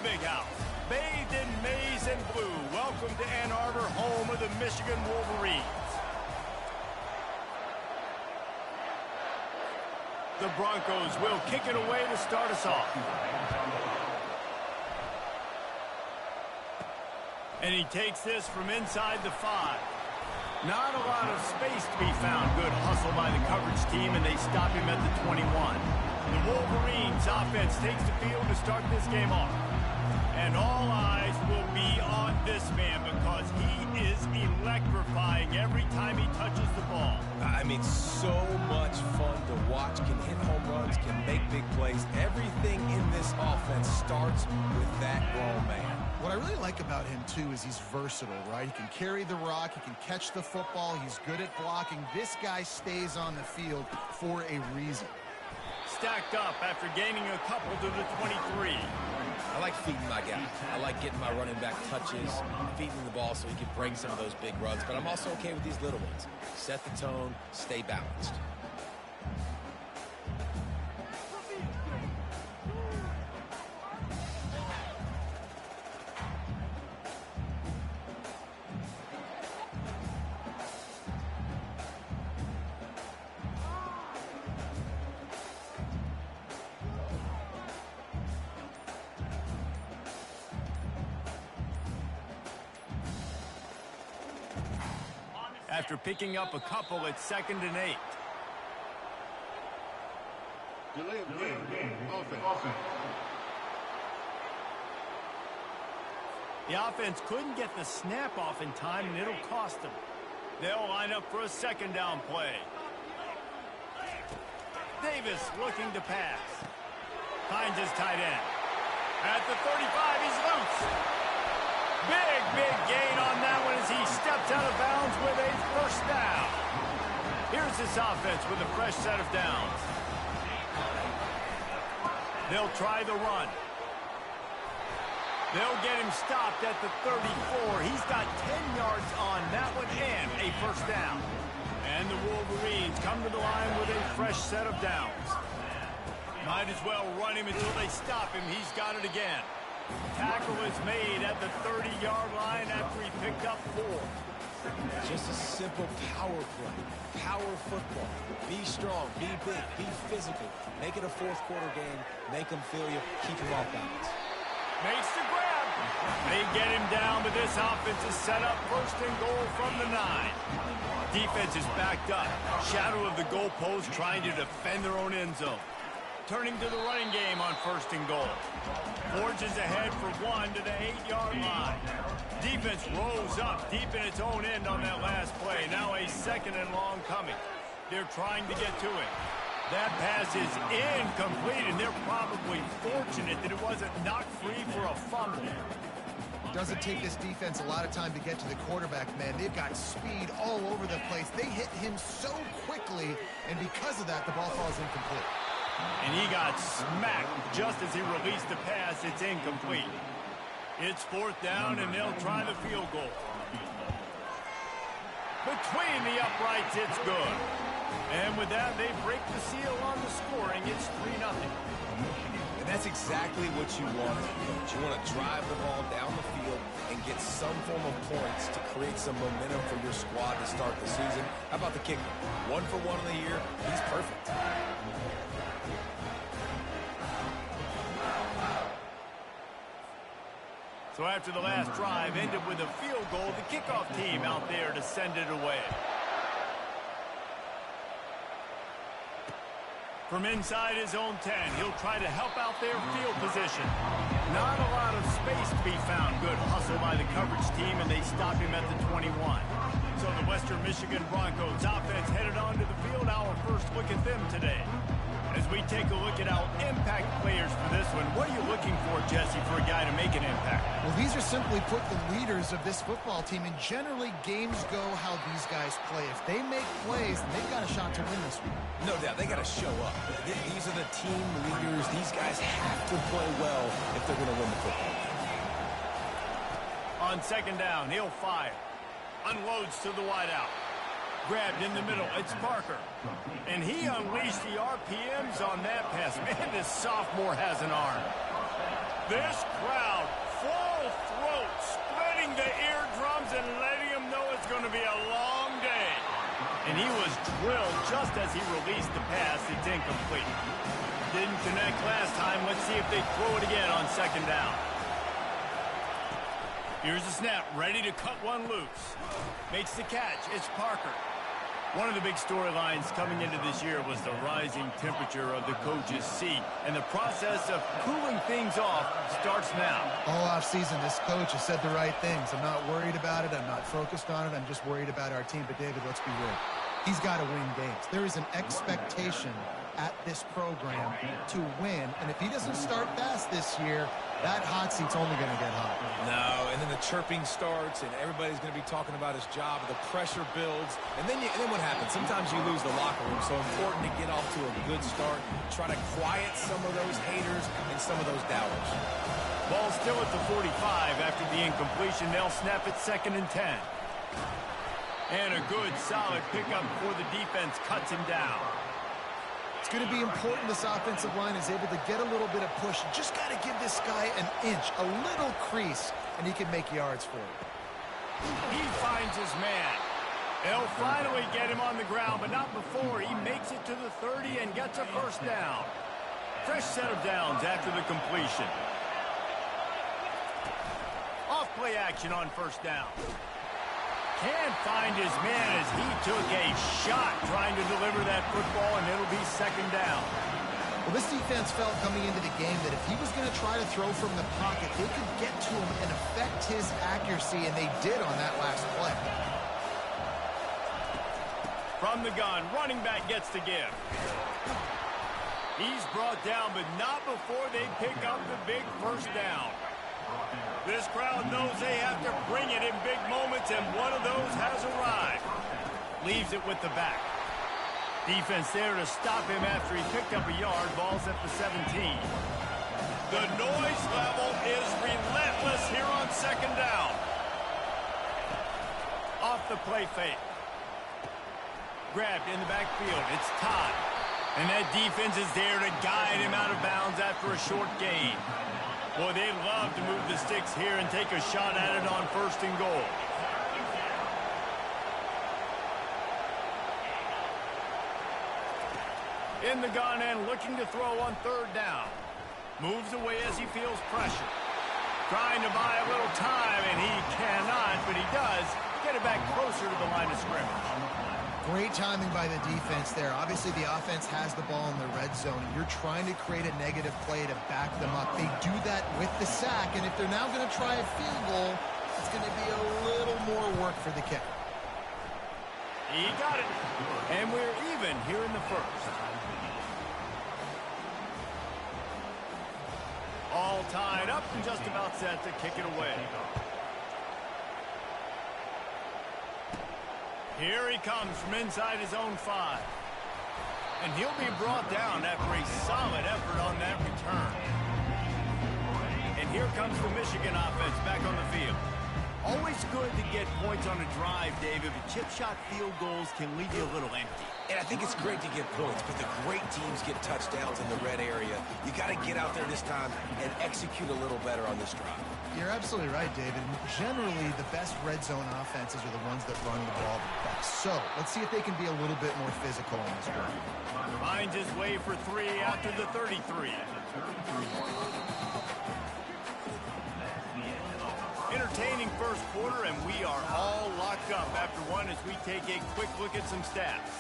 big house. Bathed in maize and blue, welcome to Ann Arbor, home of the Michigan Wolverines. The Broncos will kick it away to start us off. And he takes this from inside the 5. Not a lot of space to be found. Good hustle by the coverage team, and they stop him at the 21. The Wolverines offense takes the field to start this game off. And all eyes will be on this man because he is electrifying every time he touches the ball. I mean, so much fun to watch. Can hit home runs, can make big plays. Everything in this offense starts with that grown man. What I really like about him, too, is he's versatile, right? He can carry the rock, he can catch the football, he's good at blocking. This guy stays on the field for a reason. Stacked up after gaining a couple to the 23. I like feeding my guy. I like getting my running back touches, feeding the ball so he can bring some of those big runs. But I'm also okay with these little ones. Set the tone, stay balanced. After picking up a couple at 2nd and 8. Delay of game. Offense. The offense couldn't get the snap off in time, and it'll cost them. They'll line up for a 2nd down play. Davis looking to pass. Finds his tight end. At the 35, he's loose. Big gain on that one as he steps out of bounds with a 1st down. Here's this offense with a fresh set of downs. They'll try the run. They'll get him stopped at the 34. He's got 10 yards on that one and a 1st down. And the Wolverines come to the line with a fresh set of downs. Might as well run him until they stop him. He's got it again. Tackle is made at the 30-yard line after he picked up 4. Just a simple power play. Power football. Be strong, be big, be physical. Make it a 4th quarter game. Make them feel you. Keep them off balance. Makes the grab. They get him down, but this offense is set up 1st and goal from the 9. Defense is backed up. Shadow of the goalpost trying to defend their own end zone. Turning to the running game on 1st and goal. Forges ahead for 1 to the 8-yard line. Defense rolls up deep in its own end on that last play. Now a 2nd and long coming. They're trying to get to it. That pass is incomplete, and they're probably fortunate that it wasn't knocked free for a fumble. Doesn't take this defense a lot of time to get to the quarterback, man. They've got speed all over the place. They hit him so quickly, and because of that, the ball falls incomplete. And he got smacked just as he released the pass. It's incomplete. It's 4th down, and they'll try the field goal. Between the uprights, it's good. And with that, they break the seal on the scoring. It's 3-0. And that's exactly what you want. You want to drive the ball down the field and get some form of points to create some momentum for your squad to start the season. How about the kicker? 1 for 1 in the year. He's perfect. So after the last drive ended with a field goal, the kickoff team out there to send it away. From inside his own 10, he'll try to help out their field position. Not a lot of space to be found. Good hustle by the coverage team, and they stop him at the 21. So the Western Michigan Broncos offense headed onto the field. Our first look at them today. As we take a look at our impact players for this one, what are you looking for, Jesse, for a guy to make an impact? Well, these are simply put the leaders of this football team, and generally games go how these guys play. If they make plays, they've got a shot to win this one. No doubt, they got to show up. These are the team leaders. These guys have to play well if they're going to win the football game. On 2nd down, he'll fire. Unloads to the wideout. Grabbed in the middle, it's Parker. And he unleashed the RPMs on that pass. Man, this sophomore has an arm. This crowd going to be a long day. And he was drilled just as he released the pass. It's incomplete. Didn't connect last time. Let's see if they throw it again on second down. Here's the snap, ready to cut one loose. Makes the catch. It's Parker. One of the big storylines coming into this year was the rising temperature of the coach's seat. And the process of cooling things off starts now. All offseason, this coach has said the right things. I'm not worried about it. I'm not focused on it. I'm just worried about our team. But, David, let's be real. He's got to win games. There is an expectation at this program to win. And if he doesn't start fast this year, that hot seat's only going to get hot. No, and then the chirping starts, and everybody's going to be talking about his job. The pressure builds, and then what happens? Sometimes you lose the locker room, so important to get off to a good start. Try to quiet some of those haters and some of those doubters. Ball still at the 45 after the incompletion. They'll snap it 2nd and 10. And a good, solid pickup before the defense cuts him down. It's going to be important this offensive line is able to get a little bit of push. Just got to give this guy an inch, a little crease, and he can make yards for it. He finds his man. They'll finally get him on the ground, but not before he makes it to the 30 and gets a first down. Fresh set of downs after the completion. Off play action on first down. Can't find his man as he took a shot trying to deliver that football, and it'll be 2nd down. Well, this defense felt coming into the game that if he was going to try to throw from the pocket, they could get to him and affect his accuracy, and they did on that last play. From the gun, running back gets the give. He's brought down, but not before they pick up the big first down. This crowd knows they have to bring it in big moments, and one of those has arrived. Leaves it with the back. Defense there to stop him after he picked up a yard. Ball's at the 17. The noise level is relentless here on 2nd down. Off the play fake. Grabbed in the backfield. It's Todd. And that defense is there to guide him out of bounds after a short gain. Boy, they'd love to move the sticks here and take a shot at it on 1st and goal. In the gun and looking to throw on 3rd down. Moves away as he feels pressure. Trying to buy a little time, and he cannot, but he does get it back closer to the line of scrimmage. Great timing by the defense there. Obviously, the offense has the ball in the red zone, and you're trying to create a negative play to back them up. They do that with the sack, and if they're now going to try a field goal, it's going to be a little more work for the kicker. He got it, and we're even here in the 1st. All tied up and just about set to kick it away. Here he comes from inside his own 5. And he'll be brought down after a solid effort on that return. And here comes the Michigan offense back on the field. Always good to get points on a drive, David, but chip shot field goals can leave you a little empty. And I think it's great to get points, but the great teams get touchdowns in the red area. You got to get out there this time and execute a little better on this drive. You're absolutely right, David. Generally, the best red zone offenses are the ones that run the ball the best. So, let's see if they can be a little bit more physical in this one. Finds his way for 3 after the 33. Entertaining first quarter, and we are all locked up after one as we take a quick look at some stats.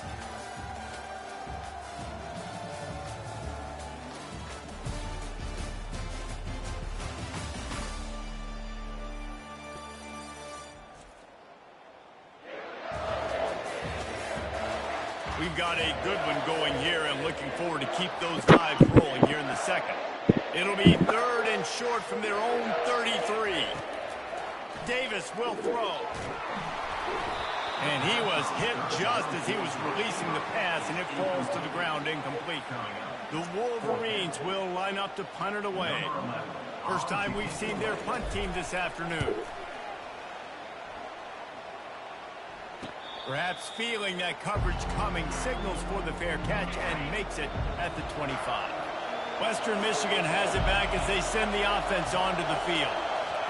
We've got a good one going here and looking forward to keep those vibes rolling here in the 2nd. It'll be 3rd and short from their own 33. Davis will throw. And he was hit just as he was releasing the pass, and it falls to the ground incomplete. The Wolverines will line up to punt it away. First time we've seen their punt team this afternoon. Perhaps feeling that coverage coming, signals for the fair catch and makes it at the 25. Western Michigan has it back as they send the offense onto the field.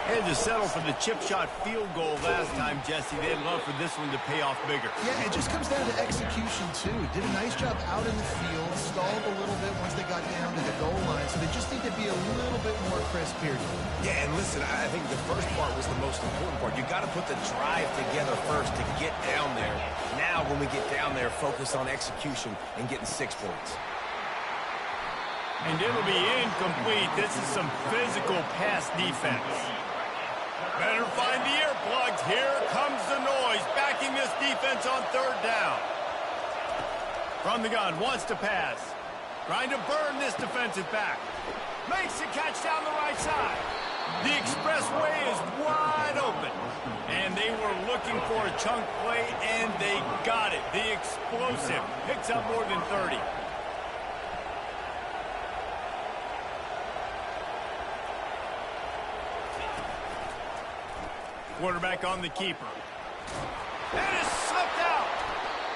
Had to settle for the chip shot field goal last time, Jesse. They'd love for this one to pay off bigger. Yeah, it just comes down to execution, too. Did a nice job out in the field, stalled a little bit once they got down to the goal line, so they just need to be a little bit more crisp here. Yeah, and listen, I think the first part was the most important part. You got to put the drive together first to get down there. Now, when we get down there, focus on execution and getting 6 points. And it'll be incomplete. This is some physical pass defense. Better find the earplugs. Here comes the noise, backing this defense on third down. From the gun, wants to pass. Trying to burn this defensive back. Makes the catch down the right side. The expressway is wide open. And they were looking for a chunk play, and they got it. The explosive picks up more than 30. Quarterback on the keeper. And it's slipped out.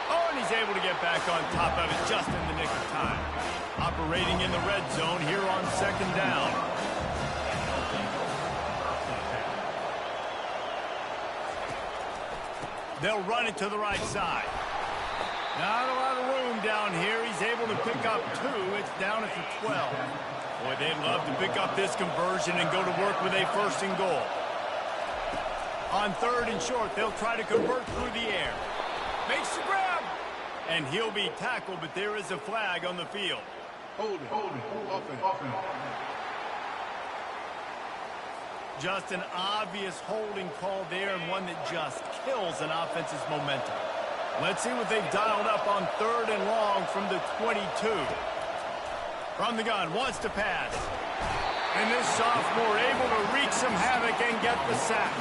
Oh, and he's able to get back on top of it just in the nick of time. Operating in the red zone here on second down. They'll run it to the right side. Not a lot of room down here. He's able to pick up 2. It's down at the 12. Boy, they'd love to pick up this conversion and go to work with a first and goal. On third and short, they'll try to convert through the air. Makes the grab. And he'll be tackled, but there is a flag on the field. Hold it. Offense. Just an obvious holding call there, and one that just kills an offense's momentum. Let's see what they've dialed up on third and long from the 22. From the gun, wants to pass. And this sophomore able to wreak some havoc and get the sack.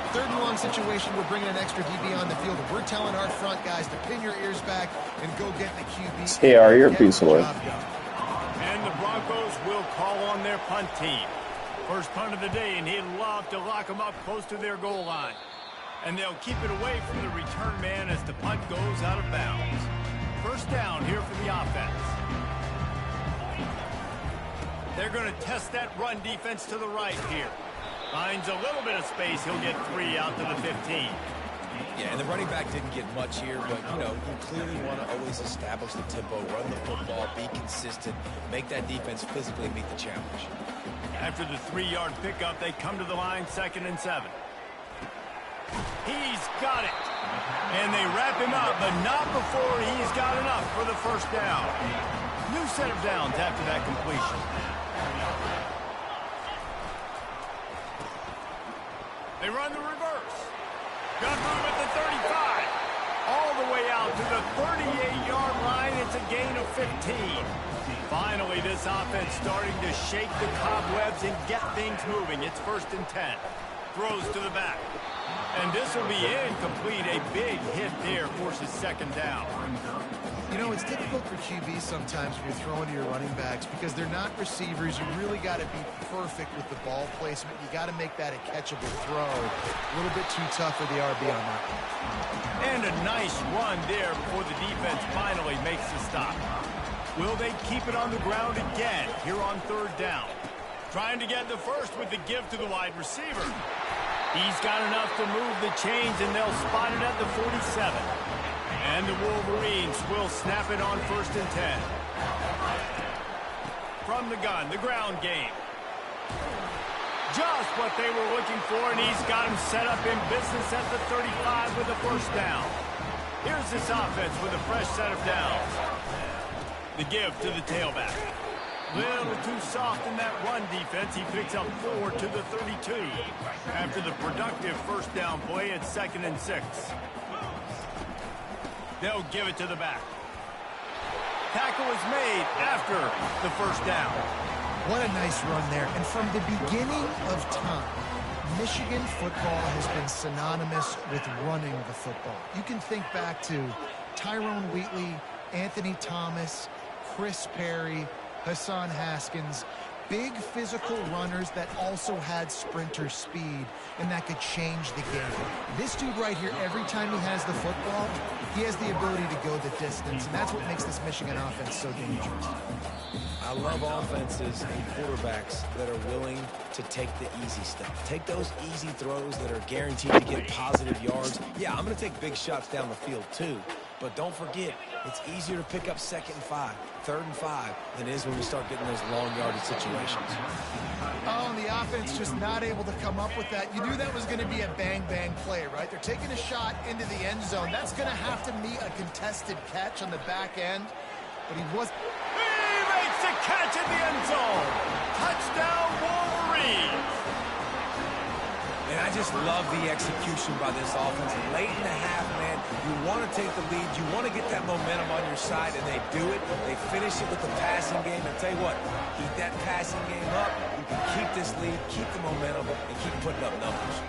Third and long situation, we're bringing an extra DB on the field. We're telling our front guys to pin your ears back and go get the QB. Hey, our earpiece away. And the Broncos will call on their punt team. First punt of the day, and he'd love to lock them up close to their goal line. And they'll keep it away from the return man as the punt goes out of bounds. First down here for the offense. They're going to test that run defense to the right here. Finds a little bit of space. He'll get 3 out to the 15. Yeah, and the running back didn't get much here, but, you clearly want to always establish the tempo, run the football, be consistent, make that defense physically meet the challenge. After the 3-yard pickup, they come to the line, 2nd and 7. He's got it. And they wrap him up, but not before he's got enough for the first down. New set of downs after that completion. They run the reverse. Gun move at the 35. All the way out to the 38-yard line. It's a gain of 15. Finally, this offense starting to shake the cobwebs and get things moving. It's 1st and 10. Throws to the back. And this will be incomplete. A big hit there forces 2nd down. It's difficult for QBs sometimes when you're throwing to your running backs because they're not receivers. You really got to be perfect with the ball placement. You got to make that a catchable throw. A little bit too tough for the RB on that one. And a nice run there before the defense finally makes the stop. Will they keep it on the ground again here on 3rd down? Trying to get the first with the give to the wide receiver. He's got enough to move the chains, and they'll spot it at the 47. And the Wolverines will snap it on 1st and 10. From the gun, the ground game. Just what they were looking for, and he's got him set up in business at the 35 with a 1st down. Here's this offense with a fresh set of downs. The give to the tailback. Little too soft in that run defense. He picks up 4 to the 32. After the productive 1st down play, it's 2nd and 6. They'll give it to the back. Tackle is made after the 1st down. What a nice run there. And from the beginning of time, Michigan football has been synonymous with running the football. You can think back to Tyrone Wheatley, Anthony Thomas, Chris Perry, Hassan Haskins. big physical runners that also had sprinter speed, and that could change the game. This dude right here, every time he has the football, he has the ability to go the distance, and that's what makes this Michigan offense so dangerous. I love offenses and quarterbacks that are willing to take the easy stuff. Take those easy throws that are guaranteed to get positive yards. Yeah, I'm going to take big shots down the field too. But don't forget, it's easier to pick up 2nd and 5, 3rd and 5 than it is when we start getting those long yardage situations. Oh, and the offense just not able to come up with that. You knew that was going to be a bang-bang play, right? They're taking a shot into the end zone. That's going to have to meet a contested catch on the back end. But he was... To catch in the end zone. Touchdown, Wolverines. And I just love the execution by this offense. Late in the half, man, you want to take the lead. You want to get that momentum on your side, and they do it. They finish it with the passing game. And tell you what, keep that passing game up. You can keep this lead, keep the momentum, and keep putting up numbers.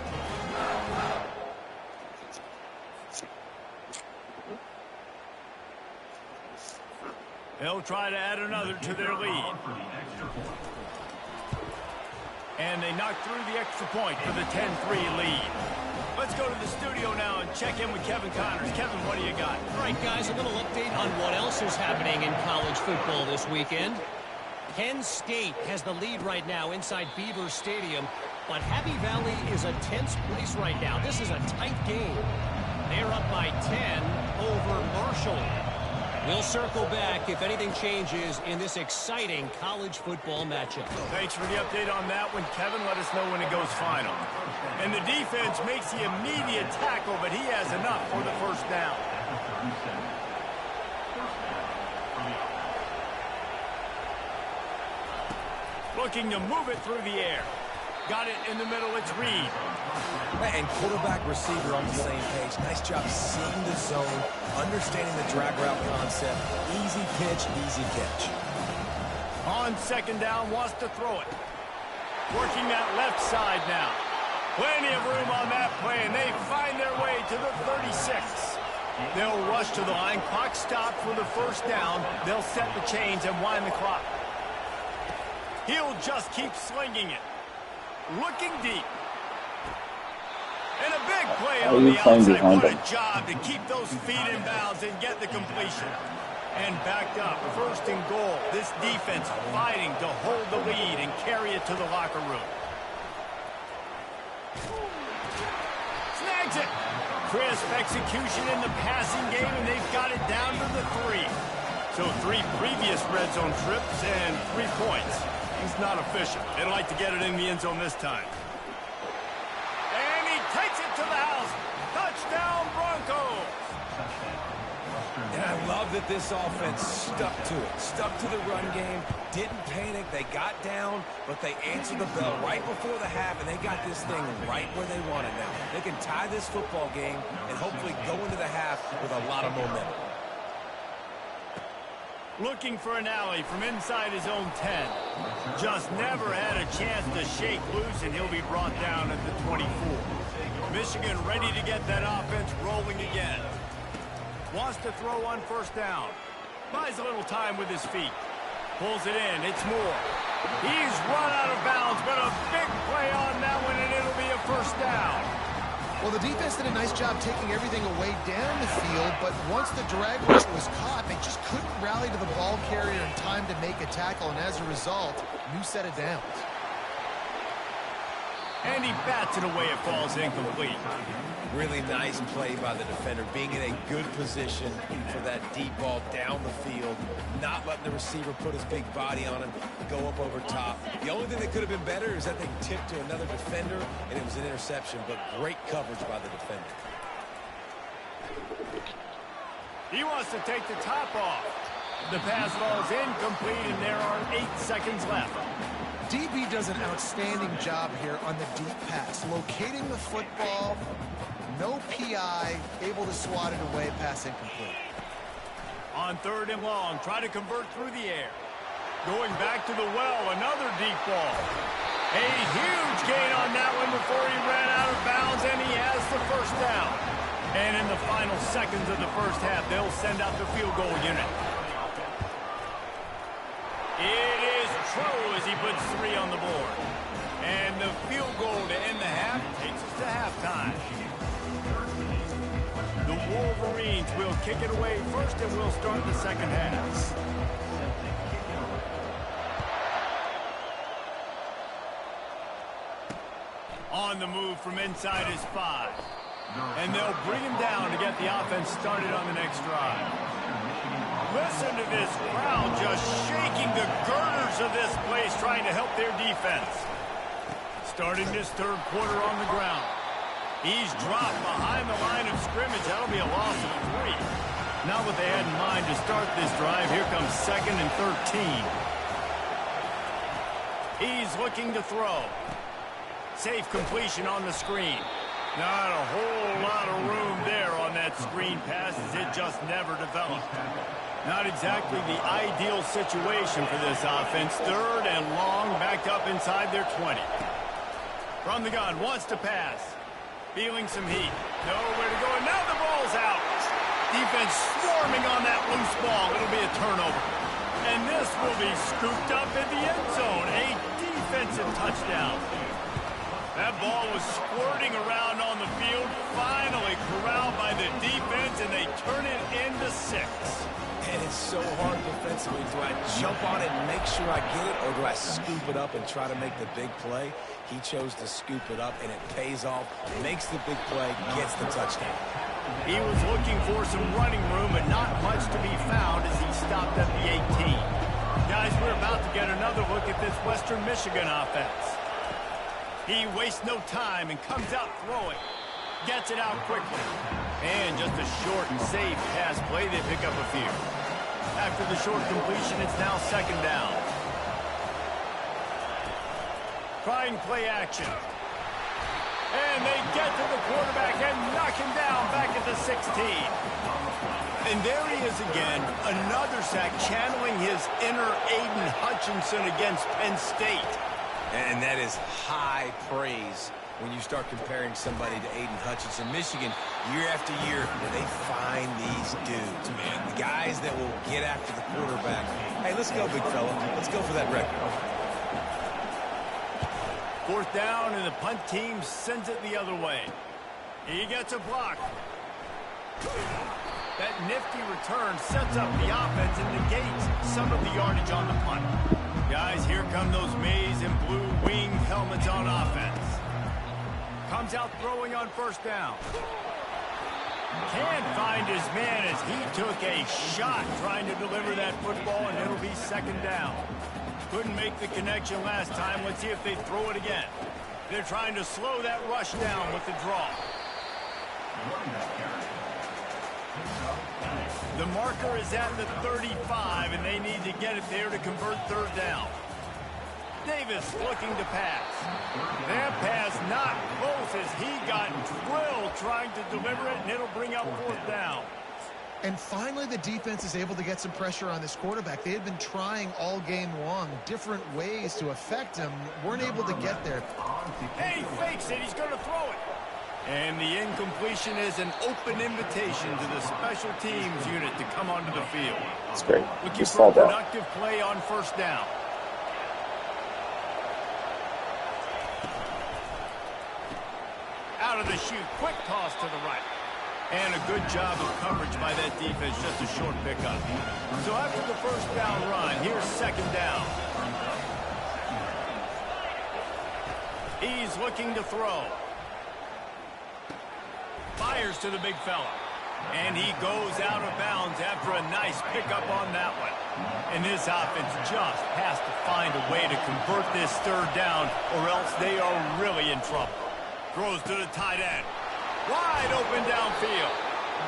They'll try to add another to their lead. And they knock through the extra point for the 10-3 lead. Let's go to the studio now and check in with Kevin Connors. Kevin, what do you got? All right, guys, a little update on what else is happening in college football this weekend. Penn State has the lead right now inside Beaver Stadium, but Happy Valley is a tense place right now. This is a tight game. They're up by 10 over Marshall. We'll circle back if anything changes in this exciting college football matchup. Thanks for the update on that one, Kevin. Let us know when it goes final. And the defense makes the immediate tackle, but he has enough for the first down. Looking to move it through the air. Got it in the middle. It's Reed. And quarterback receiver on the same page. Nice job seeing the zone, understanding the drag route concept. Easy pitch, easy catch. On 2nd down, wants to throw it. Working that left side now. Plenty of room on that play, and they find their way to the 36. They'll rush to the line. Clock stopped for the first down. They'll set the chains and wind the clock. He'll just keep slinging it. Looking deep. And a big play on the outside. What a job to keep those feet in bounds and get the completion. And backed up, 1st and goal. This defense fighting to hold the lead and carry it to the locker room. Snags it. Crisp execution in the passing game, and they've got it down to the 3. So 3 previous red zone trips and 3 points. He's not efficient. They'd like to get it in the end zone this time. And he takes it to the house. Touchdown, Broncos. And I love that this offense stuck to it. Stuck to the run game. Didn't panic. They got down, but they answered the bell right before the half, and they got this thing right where they want it now. They can tie this football game and hopefully go into the half with a lot of momentum. Looking for an alley from inside his own 10. Just never had a chance to shake loose, and he'll be brought down at the 24. Michigan ready to get that offense rolling again. Wants to throw on 1st down. Buys a little time with his feet. Pulls it in. It's Moore. He's run out of bounds, but a big play on that one, and it'll be a 1st down. Well, the defense did a nice job taking everything away down the field, but once the drag route was caught, they just couldn't rally to the ball carrier in time to make a tackle, and as a result, new set of downs. And he bats it away. It falls incomplete. Really nice play by the defender, being in a good position for that deep ball down the field, not letting the receiver put his big body on him, go up over top. The only thing that could have been better is that they tipped to another defender, and it was an interception, but great coverage by the defender. He wants to take the top off. The pass ball is incomplete, and there are 8 seconds left. DB does an outstanding job here on the deep pass, locating the football, no PI, able to swat it away, pass incomplete. On 3rd and long, try to convert through the air. Going back to the well, another deep ball. A huge gain on that one before he ran out of bounds, and he has the 1st down. And in the final seconds of the 1st half, they'll send out the field goal unit. It is true as he puts 3 on the board. And the field goal to end the half takes us to halftime. The Wolverines will kick it away first, and we'll start the second half. On the move from inside his 5. And they'll bring him down to get the offense started on the next drive. Listen to this crowd just shaking the girders of this place, trying to help their defense. Starting this third quarter on the ground. He's dropped behind the line of scrimmage. That'll be a loss of 3. Not what they had in mind to start this drive. Here comes 2nd and 13. He's looking to throw. Safe completion on the screen. Not a whole lot of room there on that screen pass, as it just never developed. Not exactly the ideal situation for this offense. 3rd and long, backed up inside their 20. From the gun, wants to pass. Feeling some heat. Nowhere to go, and now the ball's out. Defense swarming on that loose ball. It'll be a turnover. And this will be scooped up in the end zone. A defensive touchdown. That ball was squirting around on the field, finally corralled by the defense, and they turn it into 6. And it's so hard defensively. Do I jump on it and make sure I get it, or do I scoop it up and try to make the big play? He chose to scoop it up, and it pays off, makes the big play, gets the touchdown. He was looking for some running room, but not much to be found as he stopped at the 18. Guys, we're about to get another look at this Western Michigan offense. He wastes no time and comes out throwing. Gets it out quickly. And just a short and safe pass play. They pick up a few. After the short completion, it's now 2nd down. Trying play action. And they get to the quarterback and knock him down back at the 16. And there he is again. Another sack, channeling his inner Aiden Hutchinson against Penn State. And that is high praise when you start comparing somebody to Aiden Hutchinson. Michigan, year after year, they find these dudes, man. The guys that will get after the quarterback. Hey, let's go, big fella. Let's go for that record. 4th down, and the punt team sends it the other way. He gets a block. That nifty return sets up the offense and negates some of the yardage on the punt. Guys, here come those maize and blue wing helmets on offense. Comes out throwing on 1st down. Can't find his man as he took a shot trying to deliver that football, and it'll be 2nd down. Couldn't make the connection last time. Let's see if they throw it again. They're trying to slow that rush down with the draw. The marker is at the 35, and they need to get it there to convert 3rd down. Davis looking to pass. That pass not close as he got drilled trying to deliver it, and it'll bring up 4th down. And finally, the defense is able to get some pressure on this quarterback. They had been trying all game long different ways to affect him. Weren't able to get there. Hey, he fakes it. He's going to throw it. And the incompletion is an open invitation to the special teams unit to come onto the field. That's great. Looking for a productive play on 1st down. Out of the chute, quick toss to the right. And a good job of coverage by that defense, just a short pickup. So after the 1st down run, here's 2nd down. He's looking to throw. Fires to the big fella. And he goes out of bounds after a nice pickup on that one. And this offense just has to find a way to convert this 3rd down, or else they are really in trouble. Throws to the tight end. Wide open downfield.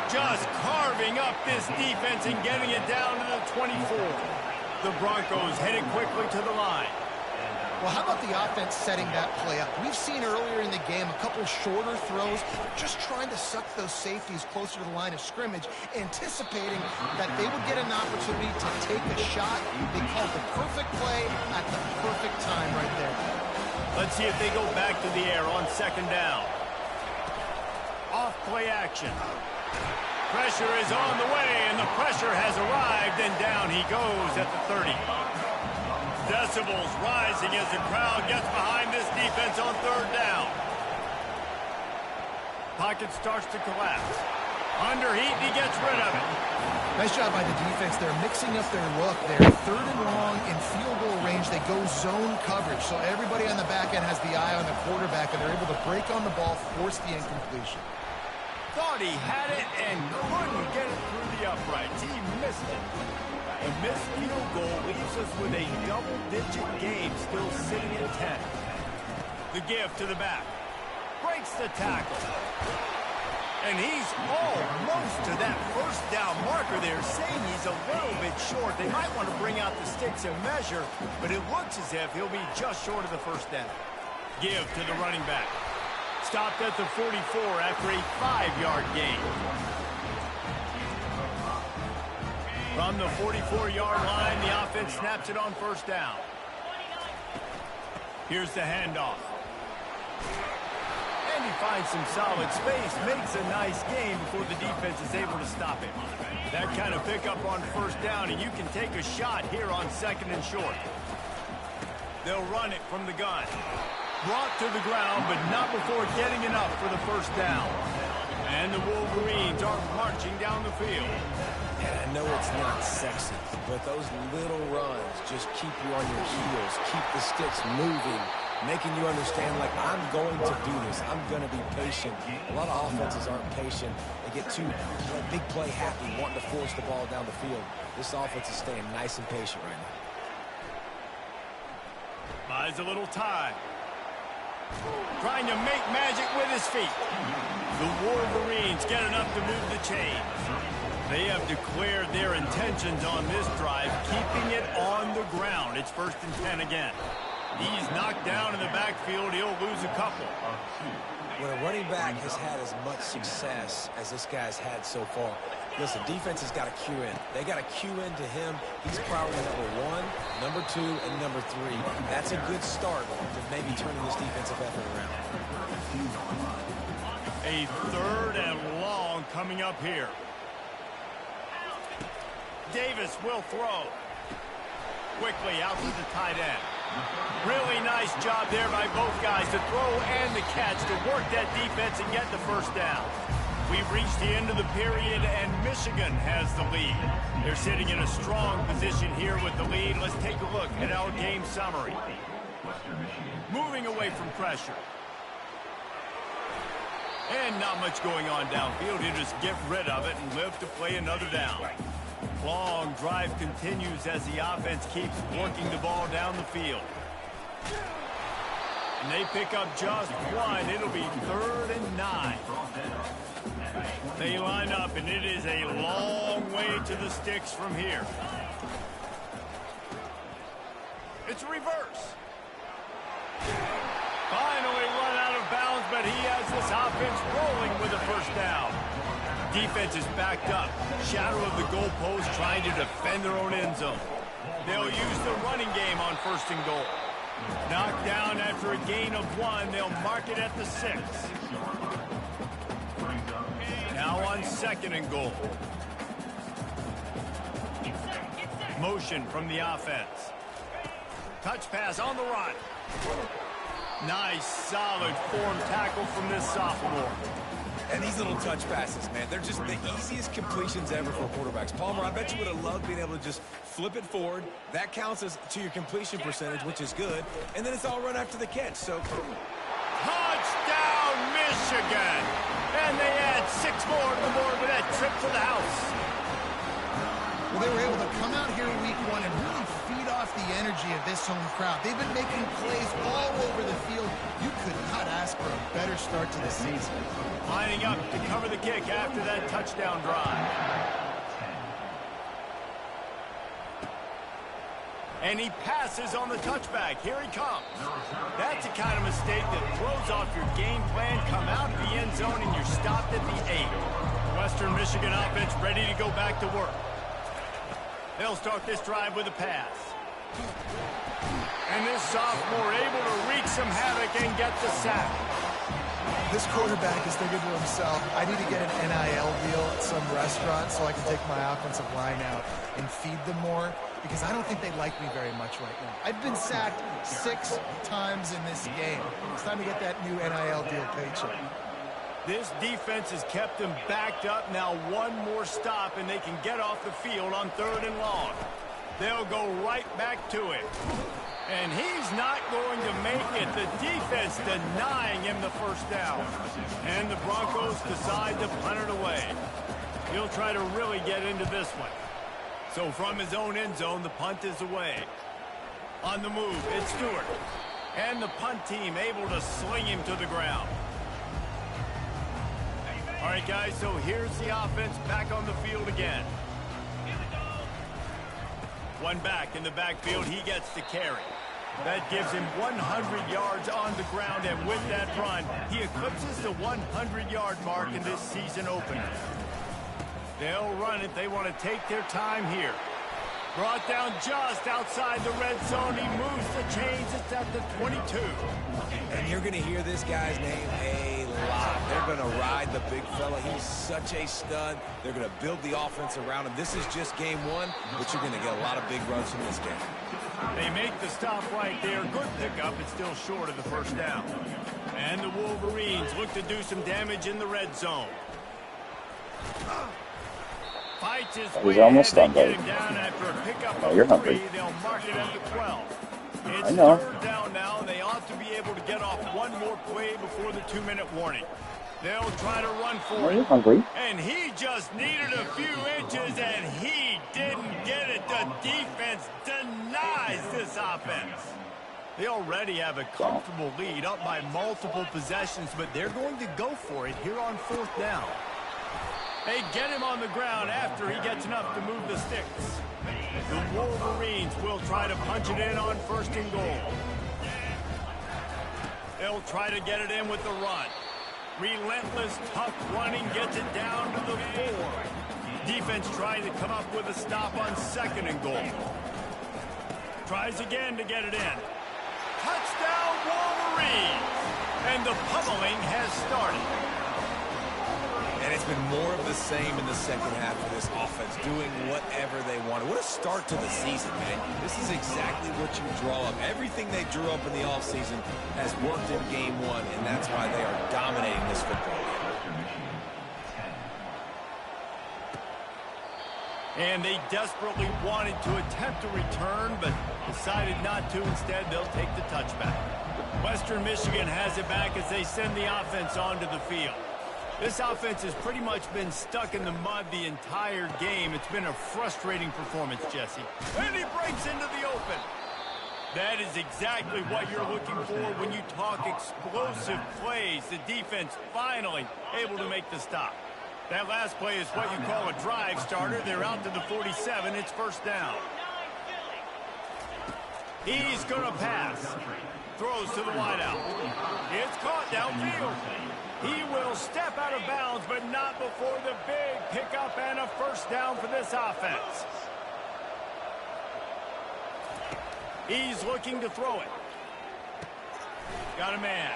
Just carving up this defense and getting it down to the 24. The Broncos headed quickly to the line. Well, how about the offense setting that play up? We've seen earlier in the game a couple shorter throws, just trying to suck those safeties closer to the line of scrimmage, anticipating that they would get an opportunity to take a shot. They called the perfect play at the perfect time right there. Let's see if they go back to the air on 2nd down. Off play action. Pressure is on the way, and the pressure has arrived, and down he goes at the 30. Decibels rising as the crowd gets behind this defense on third down. Pocket starts to collapse. Under heat, and he gets rid of it. Nice job by the defense. They're mixing up their look. They're third and long in field goal range. They go zone coverage. So everybody on the back end has the eye on the quarterback, and they're able to break on the ball, force the incompletion. Thought he had it and couldn't get it through the uprights. He missed it. A missed field goal leaves us with a double-digit game still sitting at 10. The give to the back. Breaks the tackle. And he's almost to that first down marker there, saying he's a little bit short. They might want to bring out the sticks and measure, but it looks as if he'll be just short of the first down. Give to the running back. Stopped at the 44 after a 5-yard gain. From the 44-yard line, the offense snaps it on first down. Here's the handoff. And he finds some solid space, makes a nice gain before the defense is able to stop him. That kind of pickup on first down, and you can take a shot here on second and short. They'll run it from the gun. Brought to the ground, but not before getting enough for the first down. And the Wolverines are marching down the field. And I know it's not sexy, but those little runs just keep you on your heels, keep the sticks moving, making you understand, like, I'm going to do this. I'm going to be patient. A lot of offenses aren't patient. They get too big play happy, wanting to force the ball down the field. This offense is staying nice and patient right now. Buys a little time. Trying to make magic with his feet. The Wolverines get enough to move the chains. They have declared their intentions on this drive, keeping it on the ground. It's 1st and 10 again. He's knocked down in the backfield. He'll lose a couple. When a running back has had as much success as this guy's had so far, listen, defense has got to cue in. They got to cue into him. He's priority number 1, number 2, and number 3. That's a good start to maybe turning this defensive effort around. A 3rd and long coming up here. Davis will throw. Quickly out to the tight end. Really nice job there by both guys to throw and the catch to work that defense and get the first down. We've reached the end of the period, and Michigan has the lead. They're sitting in a strong position here with the lead. Let's take a look at our game summary. Moving away from pressure. And not much going on downfield. You just get rid of it and live to play another down. Long drive continues as the offense keeps working the ball down the field. And they pick up just one. It'll be 3rd and 9. They line up, and it is a long way to the sticks from here. It's a reverse. Finally run out of bounds, but he has this offense rolling with a first down. Defense is backed up. Shadow of the goalpost trying to defend their own end zone. They'll use the running game on 1st and goal. Knocked down after a gain of 1. They'll mark it at the 6. Now on 2nd and goal. Motion from the offense. Touch pass on the run. Nice, solid form tackle from this sophomore. And these little touch passes, man, they're just the easiest completions ever for quarterbacks. Palmer, I bet you would have loved being able to just flip it forward. That counts as to your completion percentage, which is good. And then it's all run after the catch. So, touchdown, Michigan! And they add 6 more to the board with that trip to the house. Well, they were able to come out here week 1 and really feed off the energy of this home crowd. They've been making plays all over the field. You could not ask for a better start to the season. Lining up to cover the kick after that touchdown drive. And he passes on the touchback. Here he comes. That's the kind of mistake that throws off your game plan. Come out of the end zone and you're stopped at the 8. Western Michigan offense ready to go back to work. They'll start this drive with a pass. And this sophomore able to wreak some havoc and get the sack. This quarterback is thinking to himself, I need to get an NIL deal at some restaurant so I can take my offensive line out and feed them more. because I don't think they like me very much right now. I've been sacked 6 times in this game. It's time to get that new NIL deal paycheck. This defense has kept them backed up. Now one more stop, and they can get off the field on 3rd and long. They'll go right back to it. And he's not going to make it. The defense denying him the first down. And the Broncos decide to punt it away. He'll try to really get into this one. So from his own end zone, the punt is away. On the move, it's Stewart. And the punt team able to sling him to the ground. All right, guys, so here's the offense back on the field again. One back in the backfield, he gets to carry. That gives him 100 yards on the ground, and with that run, he eclipses the 100-yard mark in this season opener. They'll run it. They want to take their time here. Brought down just outside the red zone. He moves the chains. It's at the 22. And you're going to hear this guy's name a lot. They're going to ride the big fella. He's such a stud. They're going to build the offense around him. This is just game 1, but you're going to get a lot of big runs from this game. They make the stop right there. Good pickup. It's still short of the first down. And the Wolverines look to do some damage in the red zone. Fights his way almost ahead. done, They get buddy. him down after a pickup Oh, of you're 3. hungry. They'll mark it at the 12. It's I know. 3rd down now. They ought to be able to get off one more play before the 2-minute warning. They'll try to run for Are it. you hungry? And he just needed a few inches, and he didn't get it. The defense denies this offense. They already have a comfortable lead, up by multiple possessions, but they're going to go for it here on 4th down. They get him on the ground after he gets enough to move the sticks. The Wolverines will try to punch it in on 1st and goal. They'll try to get it in with the run. Relentless, tough running gets it down to the 4. Defense trying to come up with a stop on 2nd and goal. Tries again to get it in. Touchdown, Wolverines! And the pummeling has started. And it's been more of the same in the second half of this offense, doing whatever they wanted. What a start to the season, man. This is exactly what you draw up. Everything they drew up in the offseason has worked in game 1, and that's why they are dominating this football game. And they desperately wanted to attempt a return, but decided not to. Instead, they'll take the touchback. Western Michigan has it back as they send the offense onto the field. This offense has pretty much been stuck in the mud the entire game. It's been a frustrating performance, Jesse. And he breaks into the open. That is exactly what you're looking for when you talk explosive plays. The defense finally able to make the stop. That last play is what you call a drive starter. They're out to the 47. It's 1st down. He's going to pass. Throws to the wideout. It's caught downfield. He will step out of bounds, but not before the big pickup and a 1st down for this offense. He's looking to throw it. Got a man.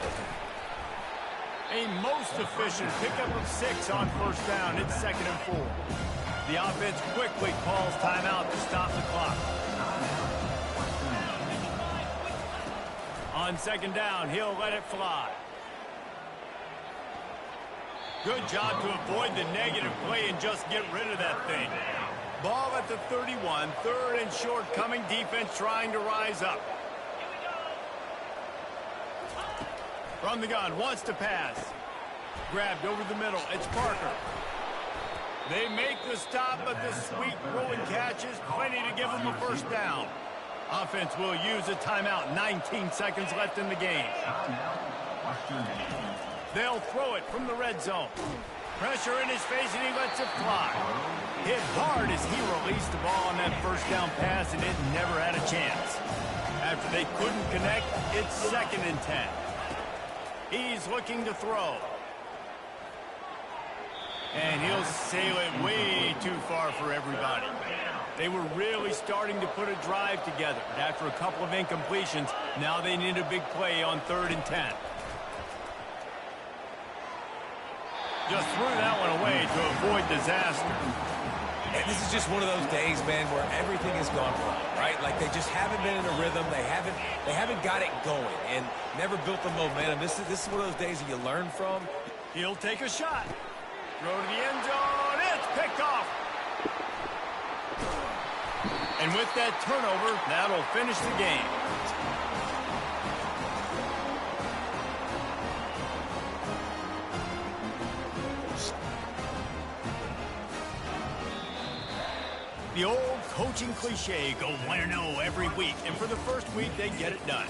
A most efficient pickup of 6 on 1st down. It's 2nd and 4. The offense quickly calls timeout to stop the clock. On 2nd down, he'll let it fly. Good job to avoid the negative play and just get rid of that thing. Ball at the 31, 3rd and short coming. Defense trying to rise up. From the gun, wants to pass. Grabbed over the middle. It's Parker. They make the stop, but the sweet throwing catch is plenty to give them a 1st down. Offense will use a timeout. 19 seconds left in the game. They'll throw it from the red zone. Pressure in his face, and he lets it fly. Hit hard as he released the ball on that 1st down pass, and it never had a chance. After they couldn't connect, it's 2nd and 10. He's looking to throw. And he'll sail it way too far for everybody. They were really starting to put a drive together. After a couple of incompletions, now they need a big play on 3rd and 10. Just threw that one away to avoid disaster. And this is just one of those days, man, where everything has gone wrong, right? Like they just haven't been in a rhythm. They haven't got it going and never built the momentum. This is one of those days that you learn from. He'll take a shot. Throw to the end zone. It's picked off. And with that turnover, that'll finish the game. The old coaching cliche, go 1-0 every week, and for the first week, they get it done.